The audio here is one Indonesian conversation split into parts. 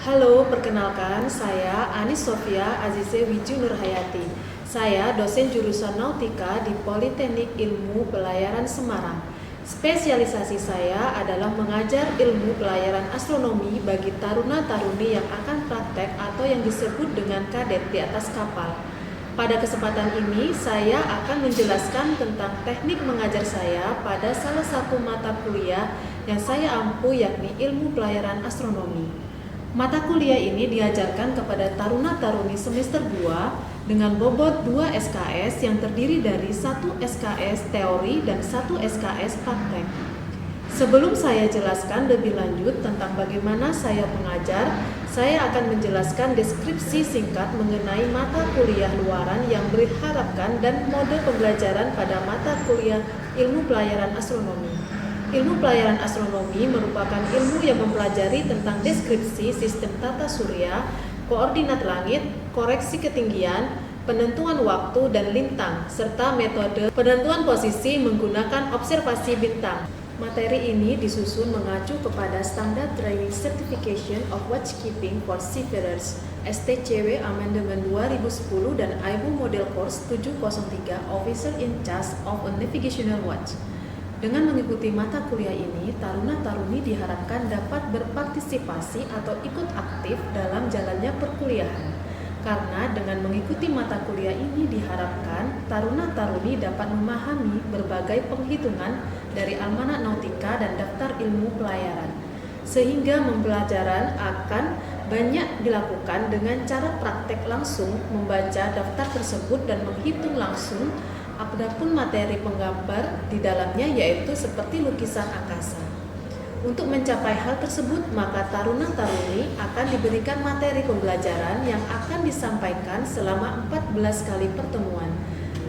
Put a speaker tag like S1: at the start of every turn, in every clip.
S1: Halo, perkenalkan saya Anis Sofia Azize Wiju Nurhayati. Saya dosen jurusan Nautika di Politeknik Ilmu Pelayaran Semarang. Spesialisasi saya adalah mengajar ilmu pelayaran astronomi bagi taruna-taruni yang akan praktek atau yang disebut dengan kadet di atas kapal. Pada kesempatan ini, saya akan menjelaskan tentang teknik mengajar saya pada salah satu mata kuliah yang saya ampu, yakni ilmu pelayaran astronomi. Mata kuliah ini diajarkan kepada taruna-taruni semester 2 dengan bobot 2 SKS yang terdiri dari 1 SKS teori dan 1 SKS praktek. Sebelum saya jelaskan lebih lanjut tentang bagaimana saya mengajar, saya akan menjelaskan deskripsi singkat mengenai mata kuliah luaran yang diharapkan dan mode pembelajaran pada mata kuliah ilmu pelayaran astronomi. Ilmu pelayaran astronomi merupakan ilmu yang mempelajari tentang deskripsi sistem tata surya, koordinat langit, koreksi ketinggian, penentuan waktu dan lintang, serta metode penentuan posisi menggunakan observasi bintang. Materi ini disusun mengacu kepada Standard Training Certification of Watchkeeping for Seafarers (STCW) Amendment 2010 dan IBU Model Course 703 Officer in Charge of a Navigational Watch. Dengan mengikuti mata kuliah ini, taruna-taruni diharapkan dapat berpartisipasi atau ikut aktif dalam jalannya perkuliahan. Karena dengan mengikuti mata kuliah ini diharapkan taruna-taruni dapat memahami berbagai penghitungan dari Almanak Nautika dan Daftar Ilmu Pelayaran, sehingga pembelajaran akan banyak dilakukan dengan cara praktek langsung, membaca daftar tersebut dan menghitung langsung. Adapun materi penggambar di dalamnya yaitu seperti lukisan angkasa. Untuk mencapai hal tersebut, maka taruna-taruni akan diberikan materi pembelajaran yang akan disampaikan selama 14 kali pertemuan.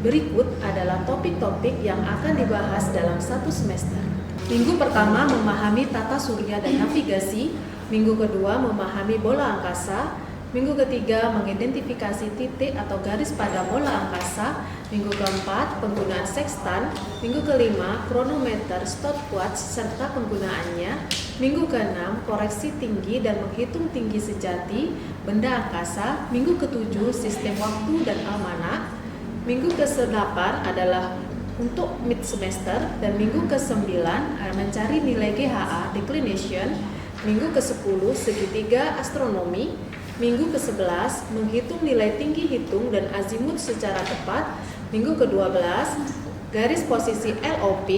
S1: Berikut adalah topik-topik yang akan dibahas dalam satu semester. Minggu pertama memahami tata surya dan navigasi, minggu kedua memahami bola angkasa, minggu ketiga mengidentifikasi titik atau garis pada bola angkasa, minggu keempat penggunaan sextant, minggu kelima kronometer stopwatch serta penggunaannya, minggu keenam koreksi tinggi dan menghitung tinggi sejati benda angkasa, minggu ketujuh sistem waktu dan almanak, minggu ke-8 adalah untuk mid semester, dan minggu ke-9 mencari nilai GHA declination, minggu ke-10 segitiga astronomi, minggu ke-11 menghitung nilai tinggi hitung dan azimut secara tepat, minggu ke-12 garis posisi LOP,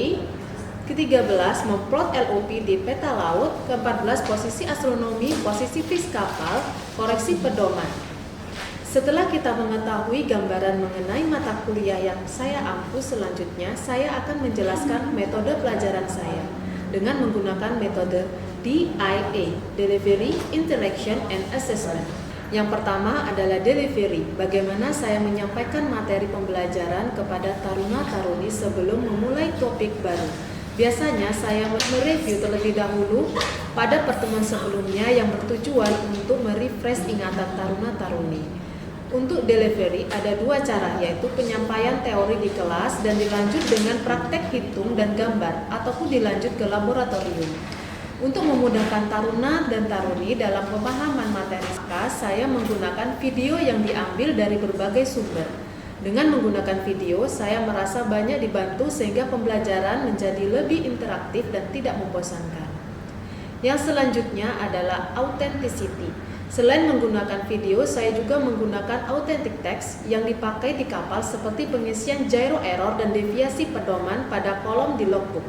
S1: ke-13 memplot LOP di peta laut, ke-14 posisi astronomi, posisi fix kapal, koreksi pedoman. Setelah kita mengetahui gambaran mengenai mata kuliah yang saya ampu, selanjutnya saya akan menjelaskan metode pelajaran saya dengan menggunakan metode DIA, Delivery, Interaction, and Assessment. Yang pertama adalah delivery, bagaimana saya menyampaikan materi pembelajaran kepada taruna-taruni sebelum memulai topik baru. Biasanya saya mereview terlebih dahulu pada pertemuan sebelumnya yang bertujuan untuk merefresh ingatan taruna-taruni. Untuk delivery ada dua cara, yaitu penyampaian teori di kelas dan dilanjut dengan praktek hitung dan gambar ataupun dilanjut ke laboratorium. Untuk memudahkan taruna dan taruni dalam pemahaman materi, saya menggunakan video yang diambil dari berbagai sumber. Dengan menggunakan video, saya merasa banyak dibantu sehingga pembelajaran menjadi lebih interaktif dan tidak membosankan. Yang selanjutnya adalah authenticity. Selain menggunakan video, saya juga menggunakan authentic text yang dipakai di kapal seperti pengisian gyro error dan deviasi pedoman pada kolom di logbook.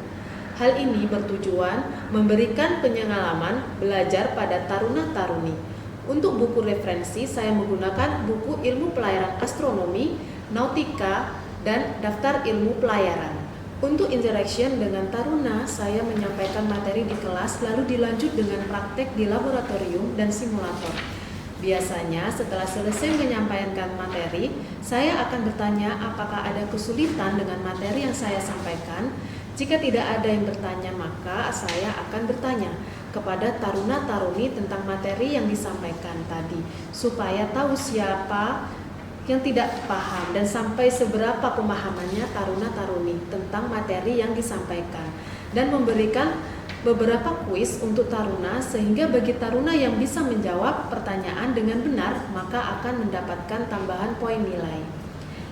S1: Hal ini bertujuan memberikan pengalaman belajar pada taruna-taruni. Untuk buku referensi, saya menggunakan buku Ilmu Pelayaran Astronomi, Nautika, dan Daftar Ilmu Pelayaran. Untuk interaction dengan taruna, saya menyampaikan materi di kelas lalu dilanjut dengan praktek di laboratorium dan simulator. Biasanya setelah selesai menyampaikan materi, saya akan bertanya apakah ada kesulitan dengan materi yang saya sampaikan. Jika tidak ada yang bertanya, maka saya akan bertanya kepada taruna-taruni tentang materi yang disampaikan tadi, supaya tahu siapa yang tidak paham dan sampai seberapa pemahamannya taruna-taruni tentang materi yang disampaikan, dan memberikan beberapa kuis untuk taruna sehingga bagi taruna yang bisa menjawab pertanyaan dengan benar maka akan mendapatkan tambahan poin nilai.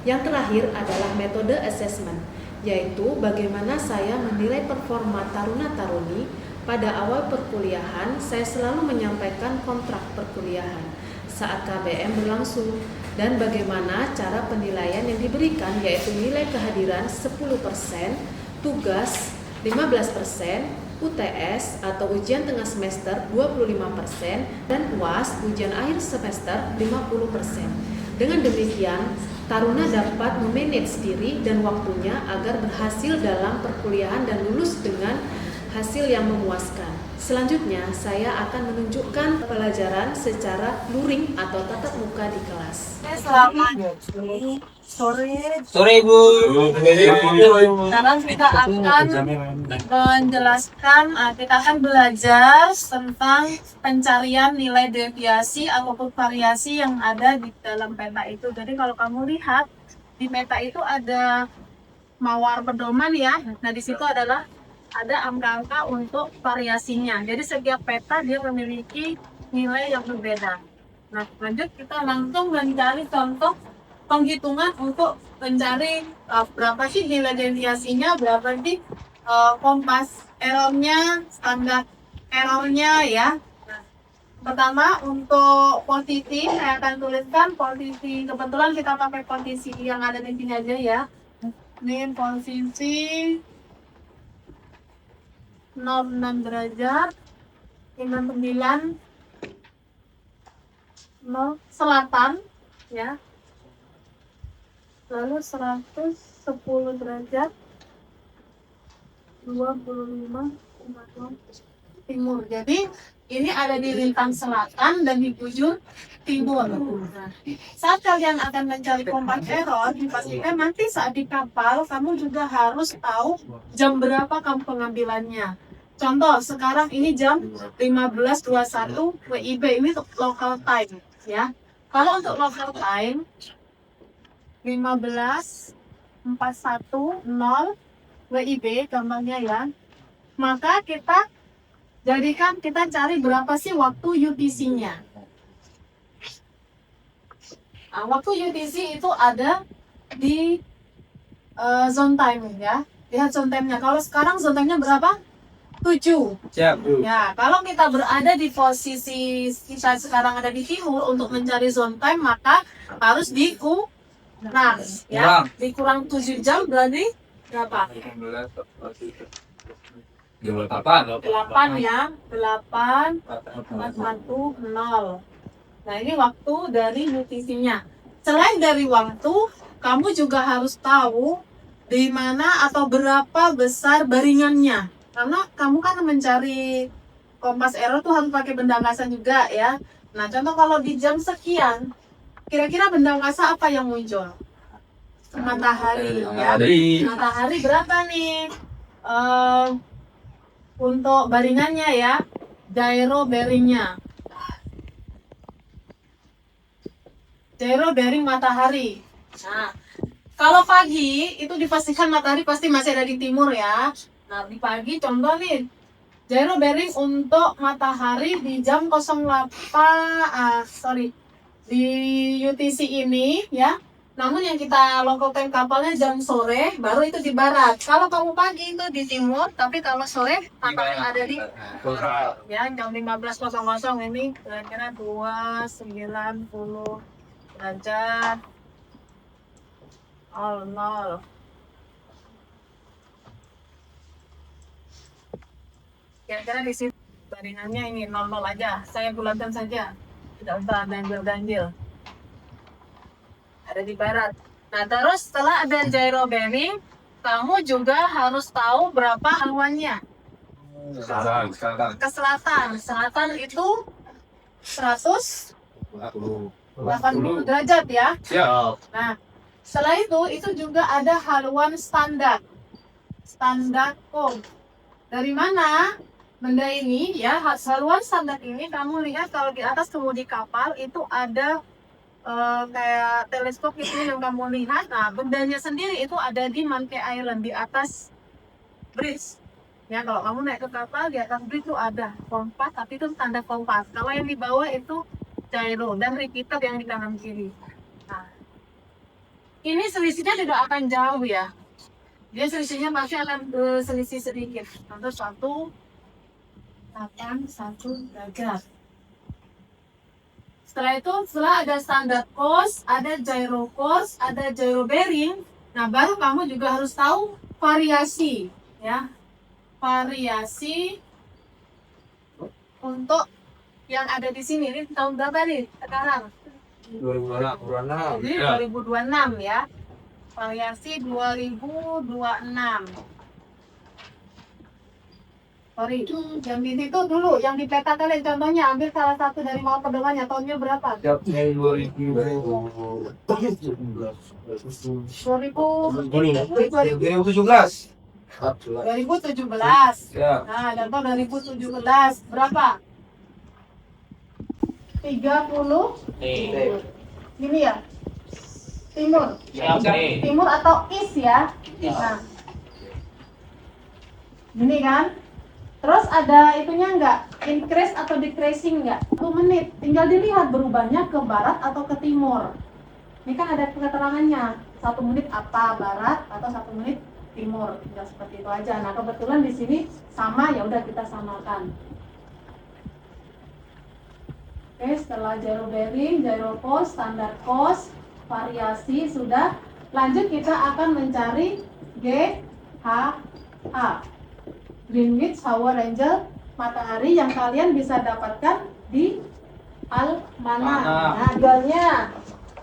S1: Yang terakhir adalah metode assessment, yaitu bagaimana saya menilai performa taruna-taruni. Pada awal perkuliahan, saya selalu menyampaikan kontrak perkuliahan saat KBM berlangsung dan bagaimana cara penilaian yang diberikan, yaitu nilai kehadiran 10%, tugas 15%, UTS atau ujian tengah semester 25%, dan UAS ujian akhir semester 50%. Dengan demikian, taruna dapat memanage diri dan waktunya agar berhasil dalam perkuliahan dan lulus dengan hasil yang memuaskan. Selanjutnya, saya akan menunjukkan pelajaran secara luring atau tatap muka di kelas.
S2: Selamat sore Bu. Sekarang kita akan menjelaskan, kita akan belajar tentang pencarian nilai deviasi ataupun variasi yang ada di dalam peta itu. Jadi kalau kamu lihat di peta itu ada mawar pedoman ya. Nah di situ adalah ada angka-angka untuk variasinya. Jadi setiap peta dia memiliki nilai yang berbeda. Nah, lanjut kita langsung mencari contoh penghitungan untuk mencari berapa sih nilai deviasinya, berapa sih kompas errornya, standar errornya ya. Nah, pertama untuk posisi saya akan tuliskan posisi, kebetulan kita pakai posisi yang ada di sini aja ya. Ini posisi 06 derajat, 59 0 selatan ya, lalu 110 derajat, 25 timur. Jadi ini ada di lintang selatan dan di bujur timur. Nah, saat kalian akan mencari kompas error, dipastikan nanti saat di kapal kamu juga harus tahu jam berapa kamu pengambilannya. Contoh, sekarang ini jam 15.21 WIB, ini untuk local time ya. Kalau untuk local time 15.41.0 WIB gambarnya ya. Maka kita cari berapa sih waktu UTC-nya. Nah, waktu UTC itu ada di zone time ya. Lihat zone time-nya. Kalau sekarang zone time-nya berapa? 7.
S3: Siap.
S2: Ya, kalau kita berada di posisi kita sekarang ada di timur untuk mencari zone time, maka harus dikurang ya. Dikurang 7 jam berarti berapa? 8 ya. 8.410. Nah, ini waktu dari UTC-nya. Selain dari waktu, kamu juga harus tahu di mana atau berapa besar baringannya. Karena kamu kan mencari kompas error tuh harus pakai benda angkasa juga ya. Nah, contoh kalau di jam sekian, kira-kira benda angkasa apa yang muncul? Matahari ya. Matahari berapa nih? Untuk baringannya ya, gyro bearingnya. Gyro bearing matahari. Nah, kalau pagi itu dipastikan matahari pasti masih ada di timur ya. Nah, di pagi contoh nih, gyro bearing untuk matahari di jam 08, di UTC ini ya. Namun yang kita local time kapalnya jam sore, baru itu di barat. Kalau kamu pagi itu di timur, tapi kalau sore matahari ada di ya jam 15.00 ini kira-kira 290 derajat 00. Kira-kira di situ baringannya ini 00 aja. Saya bulatkan saja. Tidak usah ganjil-ganjil. Ada di barat. Nah, terus setelah ada gyro bearing, kamu juga harus tahu berapa haluannya. Ke selatan. Selatan itu 180 derajat ya. Nah, setelah itu juga ada haluan standar. Standar code. Dari mana? Benda ini ya, haluan standar ini kamu lihat kalau di atas kemudi kapal itu ada kayak teleskop itu yang kamu lihat. Nah, bendanya sendiri itu ada di Monkey Island di atas bridge. Ya, kalau kamu naik ke kapal, di atas bridge itu ada kompas, tapi itu tanda kompas. Kalau yang di bawah itu gyro dan repeater yang di kanan kiri. Nah, ini selisihnya tidak akan jauh ya. Dia selisihnya pasti akan selisih sedikit. Contoh 181 derajat. Setelah itu, setelah ada standar course, ada gyro course, ada gyro bearing. Nah, baru kamu juga harus tahu variasi, ya. Variasi untuk yang ada di sini. Ini tahun berapa nih sekarang?
S3: 2026.
S2: Jadi 2026 ya. Variasi 2026. Sorry, yang di situ dulu, yang di peta kalian contohnya, ambil salah satu dari mau pedomannya, tahunnya berapa?
S3: Siap, yang 2017.
S2: 2017.
S3: Ya.
S2: Nah, contoh 2017 berapa? 30 ini ya? Timur. Timur atau east ya? Nah. Ini kan? Terus ada itunya enggak? Increase atau decreasing enggak? 1 menit. Tinggal dilihat berubahnya ke barat atau ke timur. Ini kan ada keterangannya. 1 menit apa barat atau 1 menit timur. Tinggal seperti itu aja. Nah, kebetulan di sini sama, ya udah kita samakan. Oke, setelah gyro bearing, gyro course, standar course, variasi sudah. Lanjut kita akan mencari GHA. Greenwich Hour Angel matahari yang kalian bisa dapatkan di Almanach. Nah, tanggalnya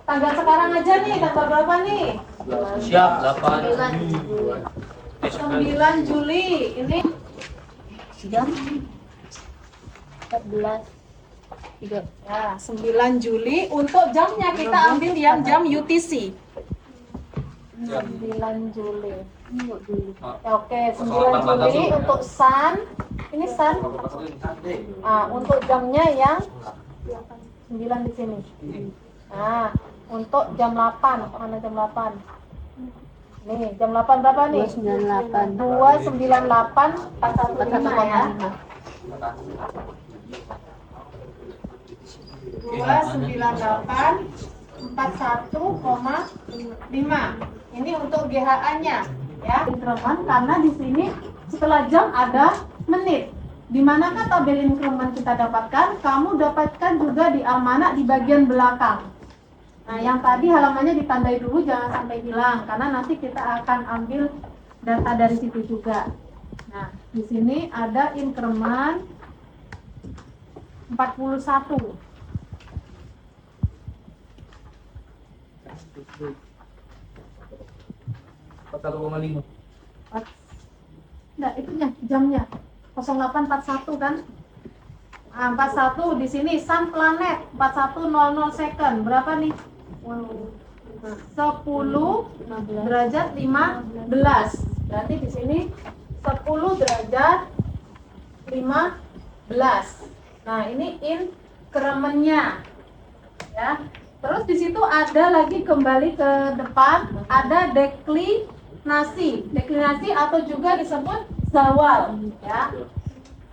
S2: tanggal sekarang aja nih, tanggal berapa nih?
S3: Siap, 8.
S2: 9 Juli. Ini
S4: jam 14 3.
S2: ya, 9 Juli. Untuk jamnya kita ambil yang jam UTC. 9 Juli. Ya, oke, 9 Juli untuk sun. Ini sun. Nah, untuk jamnya yang 9 di sini. Nah, untuk jam 8, mana jam 8? Nih, jam 8 berapa nih?
S4: 298
S2: 298 415 ya. 298 41,5. Ini untuk GHA-nya ya. Increment karena di sini setelah jam ada menit. Di manakah tabel increment kita dapatkan? Kamu dapatkan juga di Almanach di bagian belakang. Nah, yang tadi halamannya ditandai dulu, jangan sampai hilang karena nanti kita akan ambil data dari situ juga. Nah, di sini ada increment 41. Enggak, itunya jamnya 0841 kan? Nah, 41 di sini sun planet 4100 second. Berapa nih? 10 derajat 15. Berarti di sini 10 derajat 15. Nah, ini increment-nya. Ya. Terus di situ ada lagi kembali ke depan, ada deklinasi. Deklinasi atau juga disebut zawal, ya.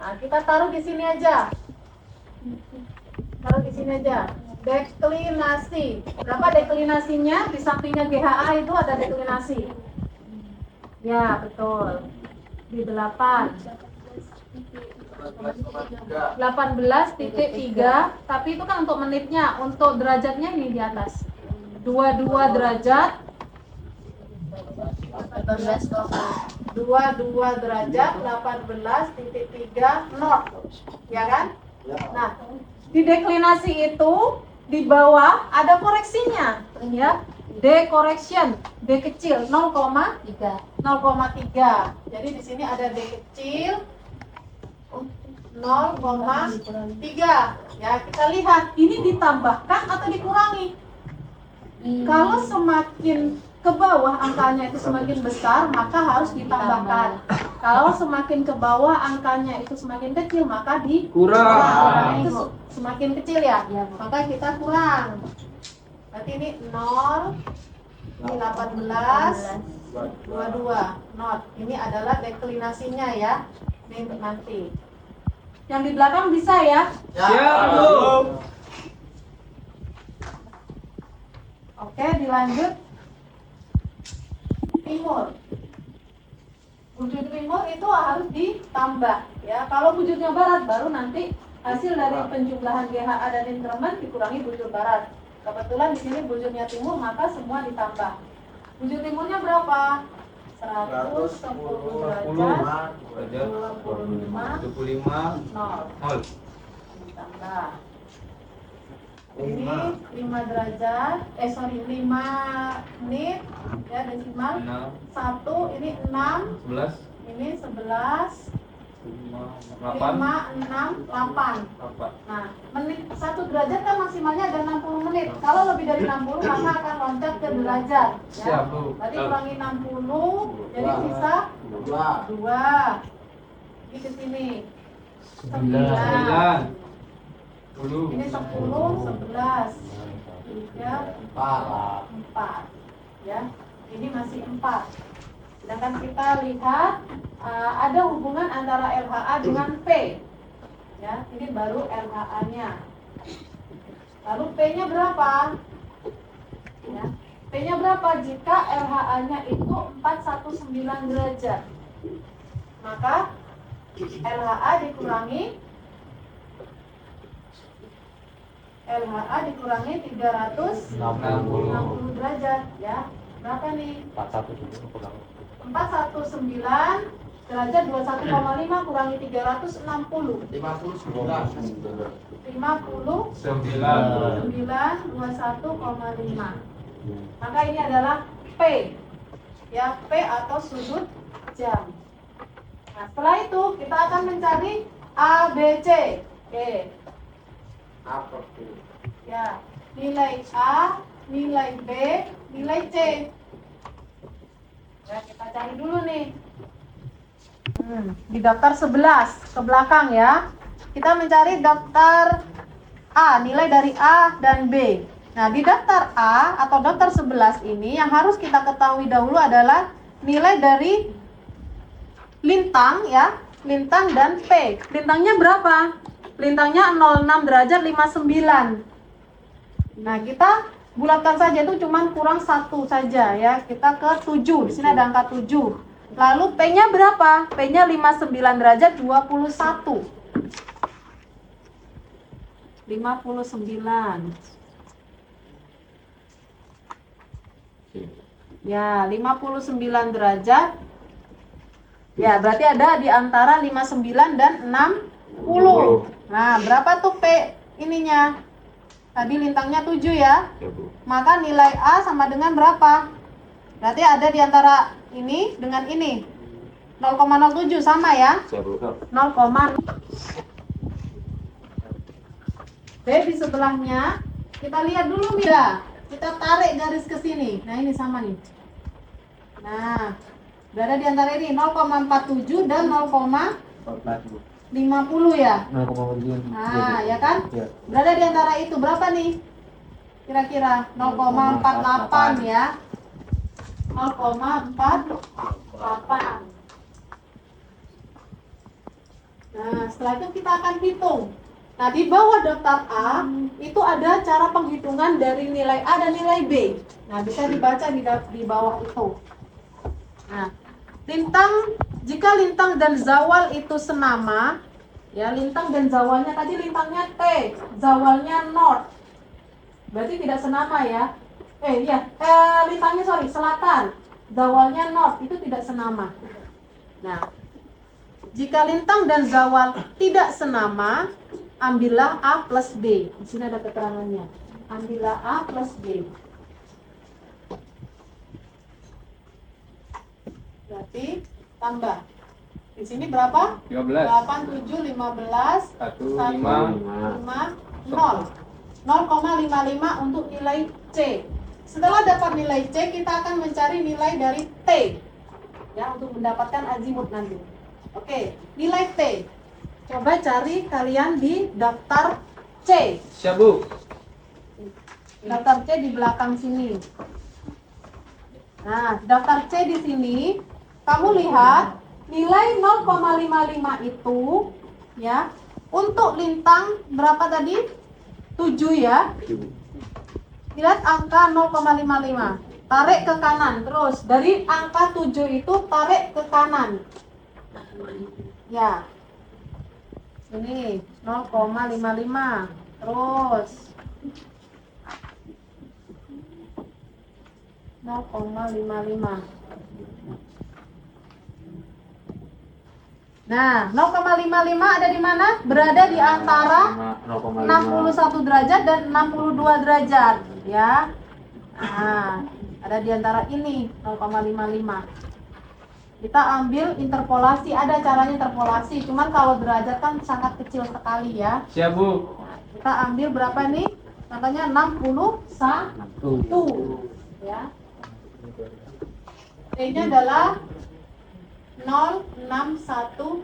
S2: Nah, kita taruh di sini aja. Taruh di sini aja. Deklinasi. Berapa deklinasinya? Di sampingnya GHA itu ada deklinasi. Ya, betul. Di 8. 18,3, tapi itu kan untuk menitnya, untuk derajatnya ini di atas 22 derajat 22 derajat 18,3 knot, ya kan? Nah, di deklinasi itu di bawah ada koreksinya, ya. D correction, D kecil 0,3. Jadi di sini ada D kecil 0,3. Ya, kita lihat ini ditambahkan atau dikurangi. Kalau semakin ke bawah angkanya itu semakin besar, maka harus ditambahkan. Kalau semakin ke bawah angkanya itu semakin kecil, maka dikurang. Itu semakin kecil ya, maka kita kurang. Berarti ini 0, ini 18,
S1: 22 not. Ini adalah deklinasinya ya. Ini untuk nanti. Yang di belakang bisa ya?
S3: Siap, Bu.
S1: Oke, dilanjut. Timur. Bujur timur itu harus ditambah ya. Kalau bujurnya barat baru nanti hasil dari penjumlahan GHA dan inkremen dikurangi bujur barat. Kebetulan di sini bujurnya timur maka semua ditambah. Bujur timurnya berapa? 110 derajat 25
S3: 75
S1: nol.
S3: 0.
S1: Ditambah. Ini 5 derajat, 5 menit ya desimal. 1 ini 6,
S3: 11
S1: ini 11, 5, 6, 8. Nah, menit 1 derajat kan maksimalnya ada 60 menit. Kalau lebih dari 60 maka akan loncat ke derajat ya.
S3: Siap, Bu.
S1: Berarti kurangi 60 jadi sisa 2. Ini ke sini 9.
S3: 10.
S1: Ini 10, 11, 3, 4 ya. Ini masih 4. Sedangkan kita lihat ada hubungan antara LHA dengan P ya. Ini baru LHA-nya. Lalu P-nya berapa? Ya. P-nya berapa jika LHA-nya itu 419 derajat? Maka LHA dikurangi 360 derajat ya. Berapa nih? 419 derajat 21,5 kurangi 360. 59 21,5. Maka ini adalah P ya, P atau sudut jam. Nah, setelah itu kita akan mencari ABC. Oke. Ya, nilai A, nilai B, nilai C. Ya, kita cari dulu nih. Di daftar 11 ke belakang ya. Kita mencari daftar A, nilai dari A dan B. Nah, di daftar A atau daftar 11 ini yang harus kita ketahui dahulu adalah nilai dari lintang ya, lintang dan P. Lintangnya berapa? Lintangnya 06 derajat 59. Nah, kita bulatkan saja, itu cuma kurang 1 saja ya. Kita ke 7. Di sini ada angka 7. Lalu P-nya berapa? P-nya 59 derajat 21. 59. Ya, 59 derajat. Ya, berarti ada di antara 59 dan 60. Nah, berapa tuh P ininya? Tadi lintangnya 7 ya. Maka nilai A sama dengan berapa? Berarti ada di antara ini dengan ini. 0,07 sama ya? 0, B di sebelahnya. Kita lihat dulu ya. Kita tarik garis ke sini. Nah, ini sama nih. Nah, berada di antara ini 0,47 dan 0,50 ya. Nah, ya kan? Berada di antara itu berapa nih? Kira-kira 0,48 ya. 0,48. Nah, setelah itu kita akan hitung. Nah, di bawah daftar A itu ada cara penghitungan dari nilai A dan nilai B. Nah, bisa dibaca di bawah itu. Nah, jika lintang dan zawal itu senama, ya, lintang dan zawalnya tadi lintangnya T, zawalnya north. Berarti tidak senama ya. Lintangnya selatan, zawalnya north, itu tidak senama. Nah, jika lintang dan zawal tidak senama, ambillah A plus B. Di sini ada keterangannya. Ambillah A plus B. Berarti tambah. Di sini berapa?
S3: 13.
S1: 8, 7, 15,
S3: 1,
S1: 1, 5, 0. 0,55 untuk nilai C. Setelah dapat nilai C, kita akan mencari nilai dari T. Ya, untuk mendapatkan azimut nanti. Oke, nilai T. Coba cari kalian di daftar C.
S3: Siap, Bu.
S1: Daftar C di belakang sini. Nah, daftar C di sini, kamu lihat nilai 0,55 itu ya. Untuk lintang berapa tadi? 7 ya. Lihat angka 0,55. Tarik ke kanan terus. Dari angka 7 itu tarik ke kanan. Ya. Ini 0,55. Terus 0,55. Nah, 0,55 ada di mana? Berada di antara 61 derajat dan 62 derajat, ya. Nah, ada di antara ini 0,55. Kita ambil interpolasi, ada caranya interpolasi, cuman kalau derajat kan sangat kecil sekali ya.
S3: Siap, Bu.
S1: Nah, kita ambil berapa nih? Contohnya 61, ya. T-nya adalah 061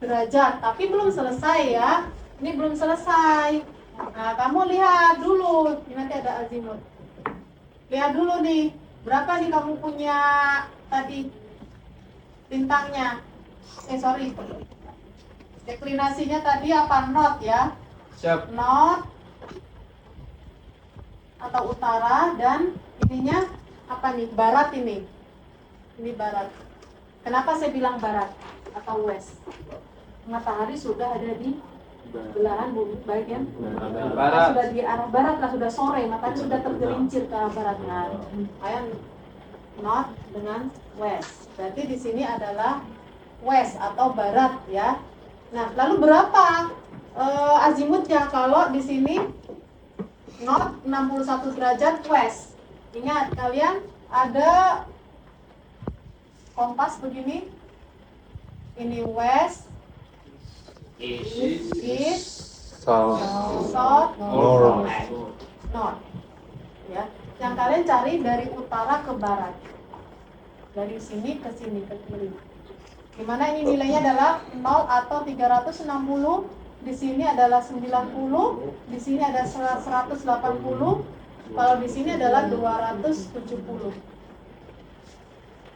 S1: derajat, tapi belum selesai ya. Ini belum selesai. Nah, kamu lihat dulu. Ini nanti ada azimut. Lihat dulu nih, berapa nih kamu punya tadi bintangnya? Sorry. Deklinasinya tadi apa? Not ya.
S3: Siap.
S1: Not atau utara, dan ininya apa nih? Barat ini. Ini barat. Kenapa saya bilang barat atau west? Matahari sudah ada di belahan bumi bagian
S3: Barat.
S1: sudah di arah barat lah, sudah sore, matahari sudah tergelincir ke arah barat. Nah, ayam north dengan west. Berarti di sini adalah west atau barat ya. Nah, lalu berapa azimutnya kalau di sini north 61 derajat west? Ingat kalian ada kompas begini. Ini west, east, south, north. Ya, yang kalian cari dari utara ke barat. Dari sini ke sini ke kiri. Dimana ini nilainya adalah 0 atau 360. Di sini adalah 90. Di sini ada 180. Kalau di sini adalah 270.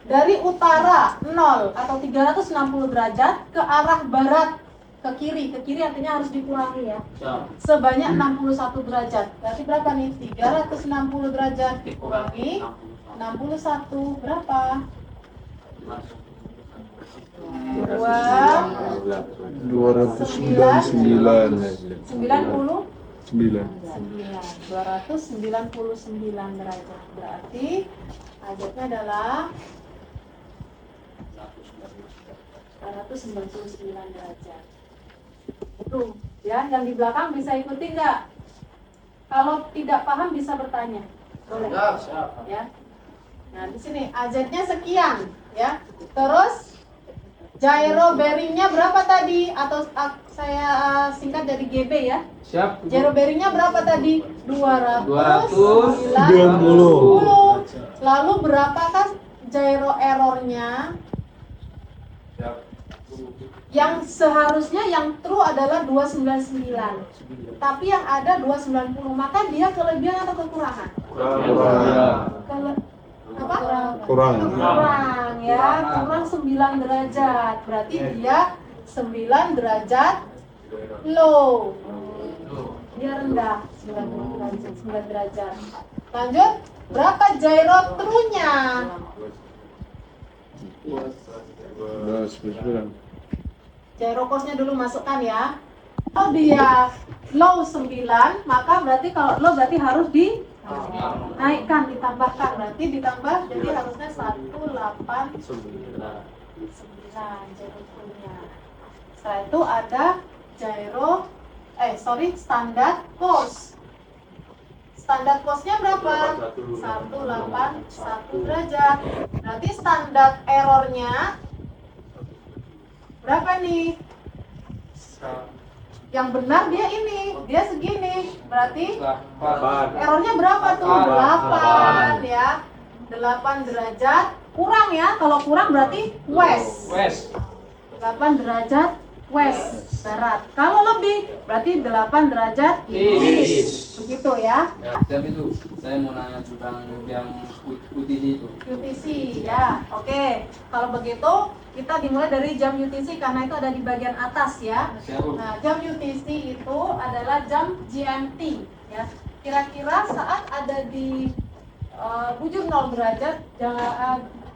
S1: Dari utara 0 atau 360 derajat ke arah barat ke kiri artinya harus dikurangi ya. Sebanyak 61 derajat. Berarti berapa nih? 360 derajat dikurangi 61 berapa? 299 derajat. Berarti azatnya adalah 299 derajat. Itu ya, yang di belakang bisa ikuti nggak? Kalau tidak paham bisa bertanya. Boleh. Ya. Nah, di sini azatnya sekian ya. Terus gyro bearingnya berapa tadi? Atau saya singkat dari GB ya.
S3: Siap.
S1: Gyro bearingnya berapa tadi?
S3: 290.
S1: Lalu berapakah gyro errornya? Yang seharusnya yang true adalah 299. Tapi yang ada 290, maka dia kelebihan atau kekurangan? Kurang ya, kurang 9 derajat. Berarti dia 9 derajat low. Dia rendah 9 derajat. Lanjut, berapa gyro true-nya? Gyro cost-nya dulu masukkan ya. Kalau dia low 9, maka berarti kalau low berarti harus dinaikkan, ditambahkan. Berarti ditambah, jadi harusnya 189 gyro cost-nya. Setelah itu ada standar cost. Standar cost-nya berapa? 181 derajat. Berarti standar error-nya berapa nih? Yang benar dia ini, dia segini. Berarti errornya berapa tuh? 8 ya. 8 derajat kurang ya. Kalau kurang berarti west. 8 derajat west, barat. Kalau lebih berarti 8 derajat east. Begitu ya.
S3: Ya, siap itu. Saya mau nanya tentang yang UTC itu.
S1: UTC ya. Oke. Kalau begitu kita dimulai dari jam UTC karena itu ada di bagian atas ya.
S3: Siap, Bu.
S1: Nah, jam UTC itu adalah jam GMT ya. Kira-kira saat ada di bujur 0 derajat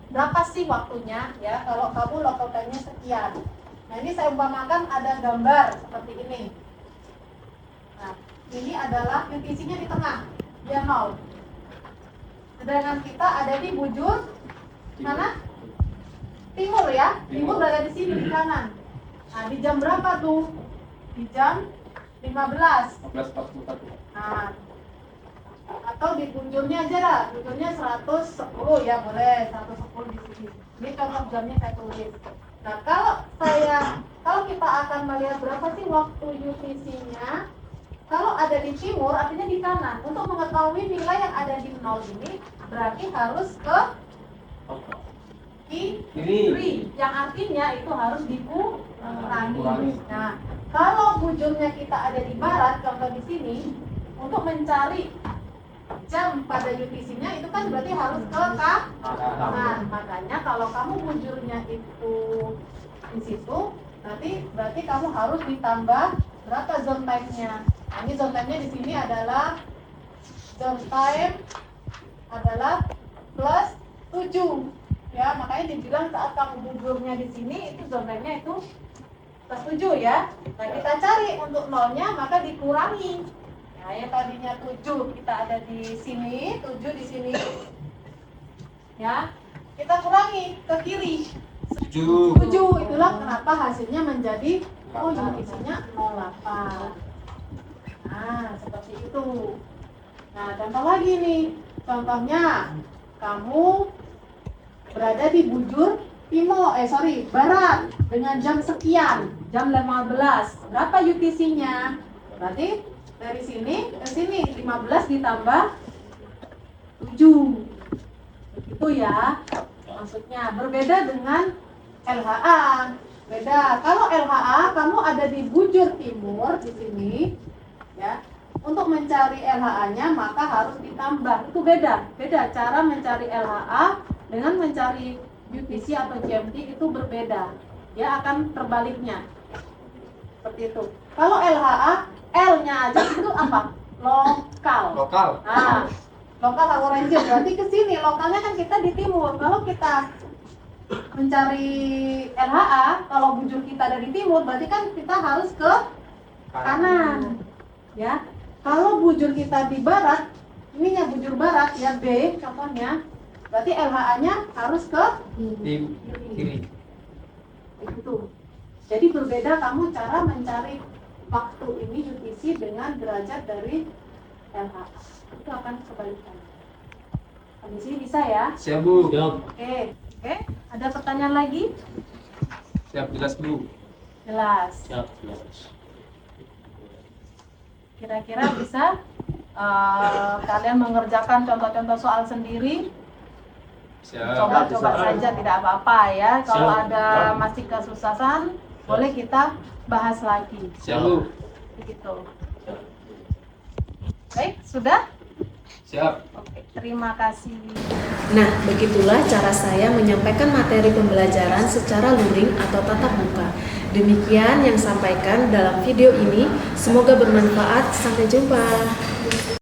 S1: berapa sih waktunya ya? Kalau kamu local time-nya sekian. Nah, ini saya umpamakan ada gambar seperti ini. Nah, ini adalah UTC-nya di tengah, dia 0. Sedangkan kita ada di bujur mana? Timur ya. Timur berada di sini di kanan. Nah, di jam berapa tuh? Di jam 15.
S3: 14.41.
S1: Nah, atau di bujurnya aja lah. Bujurnya 110 ya, boleh 110 di sini. Ini contoh jamnya saya tulis. Nah, kalau kita akan melihat berapa sih waktu UTC-nya, kalau ada di timur artinya di kanan. Untuk mengetahui nilai yang ada di 0 ini berarti harus ke kiri, yang artinya itu harus dikurangi. Nah, kalau bujurnya kita ada di barat, contoh di sini, untuk mencari jam pada UTC-nya itu kan berarti harus ke kanan. Makanya kalau kamu bujurnya itu di situ, berarti kamu harus ditambah berapa zone time-nya. Nah, ini zone time-nya di sini adalah zone time adalah plus 7. Ya, makanya dibilang saat kamu bujurnya di sini itu zone time-nya itu plus 7 ya. Nah, kita cari untuk nolnya maka dikurangi. Nah, yang tadinya 7 kita ada di sini, 7 di sini. Ya. Kita kurangi ke kiri. 7. Itulah kenapa hasilnya menjadi UTC-nya 08. Nah, seperti itu. Nah, contoh lagi nih. Contohnya kamu berada di bujur barat dengan jam sekian, jam 15. Berapa UTC-nya? Berarti dari sini ke sini 15 ditambah 7. Begitu ya. Maksudnya berbeda dengan LHA. Beda. Kalau LHA kamu ada di bujur timur di sini ya. Untuk mencari LHA-nya maka harus ditambah. Itu beda. Beda cara mencari LHA dengan mencari UTC atau GMT itu berbeda. Dia akan terbaliknya. Seperti itu. Kalau LHA, L-nya aja itu apa? Lokal. Nah, lokal atau ranger berarti ke sini. Lokalnya kan kita di timur. Kalau kita mencari LHA, kalau bujur kita ada di timur, berarti kan kita harus ke kanan. Ya. Kalau bujur kita di barat, ininya bujur barat ya B contohnya, berarti LHA-nya harus ke
S3: kiri.
S1: Itu. Jadi berbeda kamu cara mencari waktu ini UTC dengan derajat dari LHA. Itu akan kebalikan. Habis ini bisa ya?
S3: Siap, Bu.
S1: Oke. Ada pertanyaan lagi?
S3: Siap, jelas, Bu.
S1: Jelas. Kira-kira bisa kalian mengerjakan contoh-contoh soal sendiri?
S3: Siap.
S1: Coba-coba saja, tidak apa-apa ya. Kalau ada masih kesusahan, boleh kita bahas lagi.
S3: Siap, Bu.
S1: Begitu. Baik, sudah?
S3: Siap.
S1: Oke, terima kasih. Nah, begitulah cara saya menyampaikan materi pembelajaran secara luring atau tatap muka. Demikian yang sampaikan dalam video ini. Semoga bermanfaat. Sampai jumpa.